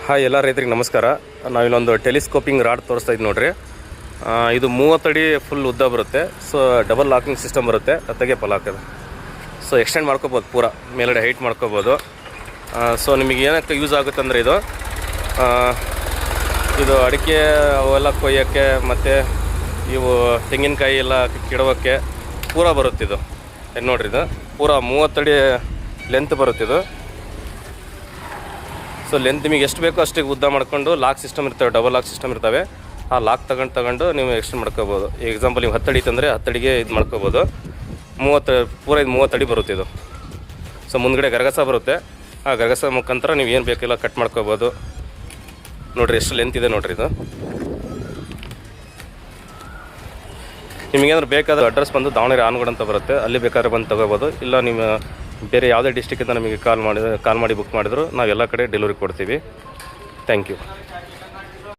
Hi ಎಲ್ಲ ರೈತರಿಗೆ ನಮಸ್ಕಾರ. ನಾವಿಲ್ಲೊಂದು ಟೆಲಿಸ್ಕೋಪಿಂಗ್ ರಾಡ್ ತೋರಿಸ್ತಾ ಇದ್ದು ನೋಡ್ರಿ. ಇದು 30 ಅಡಿ ಫುಲ್ ಉದ್ದ ಬರುತ್ತೆ. ಸೊ ಡಬಲ್ ಲಾಕಿಂಗ್ ಸಿಸ್ಟಮ್ ಬರುತ್ತೆ. ಅತ್ತಗೆ ಪಲಾಕದ ಸೊ ಎಕ್ಸ್ಟೆಂಡ್ ಮಾಡ್ಕೋಬೋದು, ಪೂರ ಮೇಲ್ಗಡೆ ಹೈಟ್ ಮಾಡ್ಕೋಬೋದು. ಸೊ ನಿಮಗೆ ಏನಕ್ಕೆ ಯೂಸ್ ಆಗುತ್ತೆ ಅಂದರೆ ಇದು ಅಡಿಕೆ ಅವೆಲ್ಲ ಕೊಯ್ಯೋಕ್ಕೆ ಮತ್ತು ಇವು ತೆಂಗಿನಕಾಯಿ ಎಲ್ಲ ಕೆಡೋಕ್ಕೆ ಪೂರ ಬರುತ್ತಿದ್ದು. ಇದು ನೋಡ್ರಿ, ಇದು ಪೂರ 30 ಅಡಿ ಲೆಂತ್ ಬರುತ್ತಿದ್ದು. ಸೊ ಲೆಂತ್ ನಿಮಗೆ ಎಷ್ಟು ಬೇಕೋ ಅಷ್ಟಿಗೆ ಉದ್ದ ಮಾಡ್ಕೊಂಡು ಲಾಕ್ ಸಿಸ್ಟಮ್ ಇರ್ತವೆ, ಡಬಲ್ ಲಾಕ್ ಸಿಸ್ಟಮ್ ಇರ್ತವೆ. ಆ ಲಾಕ್ ತಗೊಂಡು ನೀವು ಎಕ್ಸ್ಟೆಂಡ್ ಮಾಡ್ಕೋಬೋದು. ಎಕ್ಸಾಂಪಲ್ ನೀವು 10 ಅಡಿ ತಂದರೆ 10 ಅಡಿಗೆ ಇದು ಮಾಡ್ಕೋಬೋದು. 30 ಅಡಿ ಬರುತ್ತೆ ಇದು. ಸೊ ಮುಂದ್ಗಡೆ ಗರಗಸ ಬರುತ್ತೆ. ಆ ಗರಗಸ ಮುಖಾಂತರ ನೀವು ಏನು ಬೇಕಿಲ್ಲ ಕಟ್ ಮಾಡ್ಕೋಬೋದು. ನೋಡಿರಿ ಎಷ್ಟು ಲೆಂತ್ ಇದೆ ನೋಡಿರಿ ಇದು. ನಿಮಗೇನಾದ್ರು ಬೇಕಾದ್ರೆ ಅಡ್ರೆಸ್ ಬಂದು ದಾವಣಗೆರೆ ಆನಗೋಡು ಅಂತ ಬರುತ್ತೆ, ಅಲ್ಲಿ ಬೇಕಾದ್ರೆ ಬಂದು ತೊಗೋಬೋದು. ಇಲ್ಲ ನಿಮ್ಮ ಬೇರೆ ಯಾವುದೇ ಡಿಸ್ಟಿಕ್ಕಿಂದ ನಮಗೆ ಕಾಲ್ ಮಾಡಿ ಬುಕ್ ಮಾಡಿದ್ರು ನಾವು ಎಲ್ಲ ಕಡೆ ಡೆಲಿವರಿ ಕೊಡ್ತೀವಿ. Thank you.